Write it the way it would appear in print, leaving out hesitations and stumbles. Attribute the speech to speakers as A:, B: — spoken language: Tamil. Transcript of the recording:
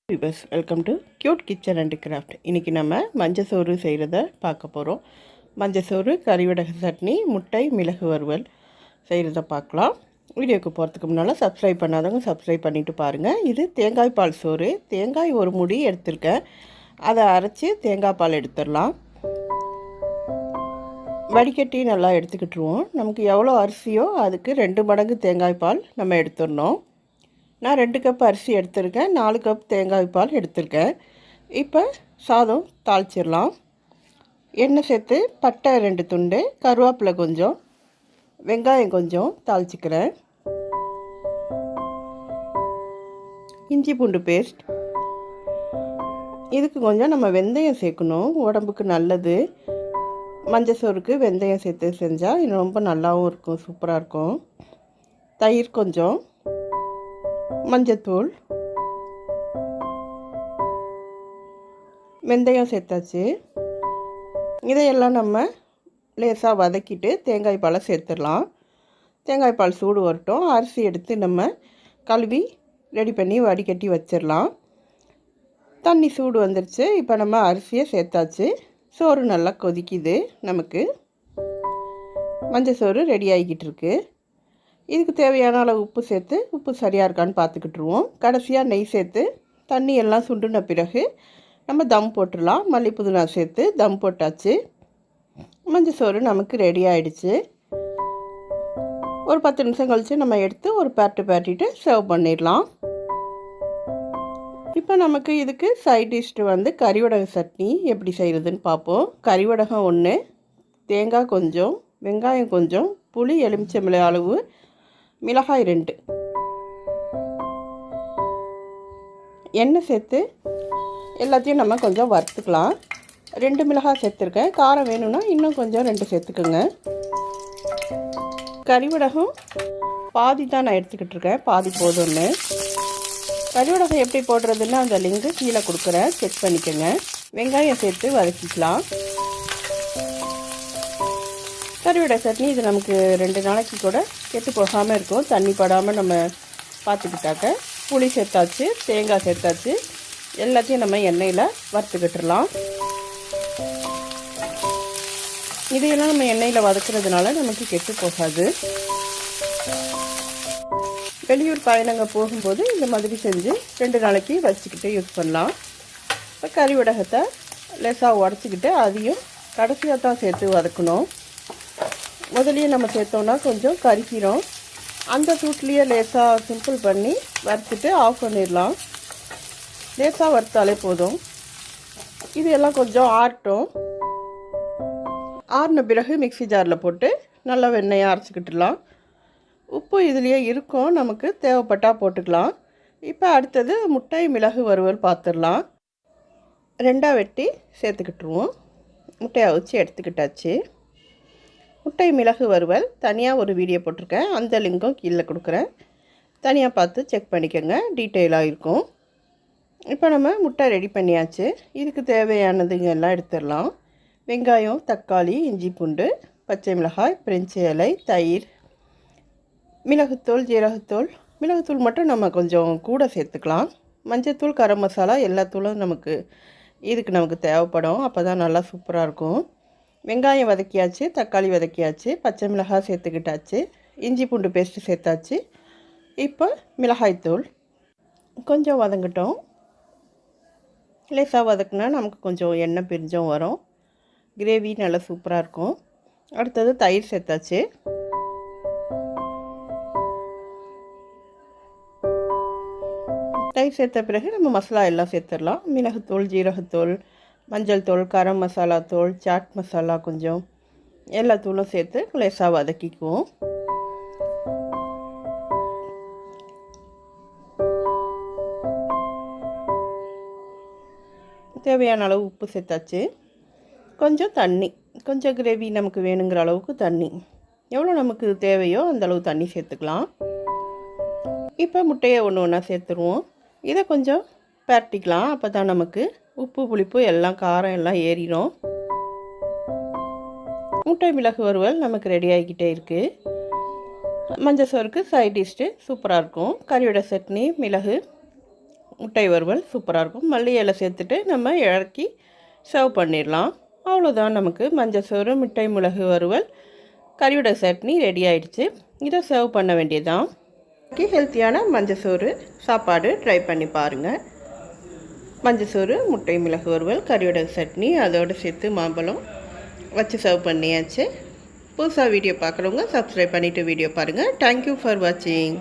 A: Viewers, welcome to cute kitchen and craft. இன்றைக்கி நம்ம மஞ்சள் சோறு செய்கிறத பார்க்க போகிறோம். மஞ்சள் சோறு, கறிவடகை சட்னி, முட்டை, மிளகு வறுவல் செய்கிறத பார்க்கலாம். வீடியோக்கு போகிறதுக்கு முன்னால் சப்ஸ்கிரைப் பண்ணாதவங்க சப்ஸ்கிரைப் பண்ணிவிட்டு பாருங்கள். இது தேங்காய் பால் சோறு. தேங்காய் ஒரு முடி எடுத்திருக்கேன். அதை அரைச்சி தேங்காய் பால் எடுத்துடலாம். வடிகட்டி நல்லா எடுத்துக்கிட்டுருவோம். நமக்கு எவ்வளோ அரிசியோ அதுக்கு 2 மடங்கு தேங்காய் பால் நம்ம எடுத்துடணும். நான் 2 கப் அரிசி எடுத்திருக்கேன், 4 கப் தேங்காய் பால் எடுத்திருக்கேன். இப்போ சாதம் தாளிச்சிடலாம். எண்ணெய் சேர்த்து பட்டை 2 துண்டு, கருவேப்பிலை கொஞ்சம், வெங்காயம் கொஞ்சம் தாளிச்சிக்கிறேன். இஞ்சி பூண்டு பேஸ்ட். இதுக்கு கொஞ்சம் நம்ம வெந்தயம் சேர்க்கணும், உடம்புக்கு நல்லது. மஞ்சள் சோறுக்கு வெந்தயம் சேர்த்து செஞ்சால் இன்னும் ரொம்ப நல்லாவும் இருக்கும், சூப்பராக இருக்கும். தயிர் கொஞ்சம், மஞ்சத்தூள், வெந்தயம் சேர்த்தாச்சு. இதையெல்லாம் நம்ம லேசாக வதக்கிட்டு தேங்காய் பாலை சேர்த்துடலாம். தேங்காய் பால் சூடு வரட்டும். அரிசி எடுத்து நம்ம கழுவி ரெடி பண்ணி வடிகட்டி வச்சிடலாம். தண்ணி சூடு வந்துருச்சு. இப்போ நம்ம அரிசியை சேர்த்தாச்சு. சோறு நல்லா கொதிக்குது. நமக்கு மஞ்சள் சோறு ரெடி ஆகிக்கிட்டு இருக்கு. இதுக்கு தேவையான அளவு உப்பு சேர்த்து, உப்பு சரியாக இருக்கான்னு பார்த்துக்கிட்டுருவோம். கடைசியாக நெய் சேர்த்து தண்ணி எல்லாம் சுண்டுன பிறகு நம்ம தம் போட்டுடலாம். மல்லி புதினா சேர்த்து தம் போட்டாச்சு. மஞ்சள் சோறு நமக்கு ரெடி ஆகிடுச்சு. ஒரு 10 நிமிஷம் கழித்து நம்ம எடுத்து ஒரு பேட்டிட்டு சர்வ் பண்ணிடலாம். இப்போ நமக்கு இதுக்கு சைட் டிஷ்ட்டு வந்து கறிவடகை சட்னி எப்படி செய்கிறதுன்னு பார்ப்போம். கறிவடகம் 1, தேங்காய் கொஞ்சம், வெங்காயம் கொஞ்சம், புளி எலுமிச்சம்பழ அளவு, மிளகாய் 2, எண்ணெய் சேர்த்து எல்லாத்தையும் நம்ம கொஞ்சம் வறுத்துக்கலாம். 2 மிளகாய் சேர்த்துருக்கேன். காரம் வேணும்னா இன்னும் கொஞ்சம் 2 சேர்த்துக்குங்க. கறிவடகம் பாதி தான் நான் எடுத்துக்கிட்டு இருக்கேன், பாதி போதும்னு. கறிவடகம் எப்படி போடுறதுன்னு அந்த லிங்க்கு கீழே கொடுக்குறேன், செக் பண்ணிக்கோங்க. வெங்காயம் சேர்த்து வதக்கிக்கலாம். கறிவடை சட்னி இது நமக்கு 2 நாளைக்கு கூட கெட்டு போகாமல் இருக்கும், தண்ணி படாமல் நம்ம பார்த்துக்கிட்டாக்க. புளி சேர்த்தாச்சு, தேங்காய் சேர்த்தாச்சு. எல்லாத்தையும் நம்ம எண்ணெயில் வறுத்துக்கிட்டுடலாம். இதையெல்லாம் நம்ம எண்ணெயில் வதக்குறதுனால நமக்கு கெட்டு போகாது. வெளியூர் பயணங்க போகும்போது இந்த மாதிரி செஞ்சு 2 நாளைக்கு வச்சுக்கிட்டு யூஸ் பண்ணலாம். இப்போ கறிவடகத்தை லேசாக உடச்சிக்கிட்டு அதையும் கடைசியாக தான் சேர்த்து வதக்கணும். முதலையே நம்ம சேர்த்தோன்னா கொஞ்சம் கறிக்கிறோம். அந்த சூட்லேயே லேசாக சிம்பிள் பண்ணி வறுத்துட்டு ஆஃப் பண்ணிடலாம். லேசாக வறுத்தாலே போதும். இது எல்லாம் கொஞ்சம் ஆறட்டும். ஆறின பிறகு மிக்ஸி ஜாரில் போட்டு நல்லா வெண்ணெயை அரைச்சிக்கிட்டுலாம். உப்பு இதுலேயே இருக்கும், நமக்கு தேவைப்பட்டால் போட்டுக்கலாம். இப்போ அடுத்தது முட்டை மிளகு வறுவல் பார்த்துடலாம். 2ஆக வெட்டி சேர்த்துக்கிட்டுருவோம். முட்டையை அவிச்சு எடுத்துக்கிட்டாச்சு. முட்டை மிளகு வறுவல் தனியாக ஒரு வீடியோ போட்டிருக்கேன், அந்த லிங்க்கும் கீழே கொடுக்குறேன். தனியாக பார்த்து செக் பண்ணிக்கோங்க, டீட்டெயிலாக இருக்கும். இப்போ நம்ம முட்டை ரெடி பண்ணியாச்சு. இதுக்கு தேவையானதுங்க எல்லாம் எடுத்துடலாம். வெங்காயம், தக்காளி, இஞ்சி பூண்டு, பச்சை மிளகாய், பிரெஞ்சு இலை, தயிர், மிளகுத்தூள், ஜீரகத்தூள். மிளகுத்தூள் மட்டும் நம்ம கொஞ்சம் கூட சேர்த்துக்கலாம். மஞ்சத்தூள், கரம் மசாலா எல்லா தூளும் நமக்கு தேவைப்படும். அப்போ தான் நல்லா சூப்பராக இருக்கும். வெங்காயம் வதக்கியாச்சு, தக்காளி வதக்கியாச்சு, பச்சை மிளகாய் சேர்த்துக்கிட்டாச்சு, இஞ்சி பூண்டு பேஸ்ட்டு சேர்த்தாச்சு. இப்போ மிளகாய்த்தூள் கொஞ்சம் வதங்கட்டும். லேசாக வதக்குனா நமக்கு கொஞ்சம் எண்ணெய் பிரிஞ்சும் வரும். கிரேவி நல்லா சூப்பராக இருக்கும். அடுத்தது தயிர் சேர்த்தாச்சு. தயிர் சேர்த்த பிறகு நம்ம மசாலா எல்லாம் சேர்த்துடலாம். மிளகுத்தூள், ஜீரகத்தூள், மஞ்சள் தூள், கரம் மசாலா தூள், சாட் மசாலா கொஞ்சம், எல்லா தூளும் சேர்த்து லேசாக வதக்கிக்குவோம். தேவையான அளவு உப்பு சேர்த்தாச்சு. கொஞ்சம் தண்ணி, கொஞ்சம் கிரேவி நமக்கு வேணுங்கிற அளவுக்கு தண்ணி, எவ்வளோ நமக்கு தேவையோ அந்தளவு தண்ணி சேர்த்துக்கலாம். இப்போ முட்டையை ஒன்றா சேர்த்துருவோம். இதை கொஞ்சம் பரட்டிக்கலாம். அப்போ தான் நமக்கு உப்பு புளிப்பு எல்லாம் காரம் எல்லாம் ஏறிடும். முட்டை மிளகு வறுவல் நமக்கு ரெடி ஆகிக்கிட்டே இருக்குது. மஞ்சள் சோறுக்கு சைட் டிஷ்ட்டு சூப்பராக இருக்கும். கறியோட சட்னி, மிளகு முட்டை வறுவல் சூப்பராக இருக்கும். மல்லி இலை சேர்த்துட்டு நம்ம இறக்கி சர்வ் பண்ணிடலாம். அவ்வளோதான், நமக்கு மஞ்சள் சோறு, முட்டை மிளகு வறுவல், கறியோட சட்னி ரெடி ஆகிடுச்சு. இதை சர்வ் பண்ண வேண்டியதுதான். ஹெல்த்தியான மஞ்சள் சோறு சாப்பாடு ட்ரை பண்ணி பாருங்கள். மஞ்சள் சோறு, முட்டை மிளகு வறுவல், கறியோட சட்னி, அதோடு சேர்த்து மாம்பழம் வச்சு சர்வ் பண்ணியாச்சு. புதுசாக வீடியோ பார்க்குறவங்க சப்ஸ்கிரைப் பண்ணிவிட்டு வீடியோ பாருங்கள். தேங்க்யூ ஃபார் வாட்சிங்.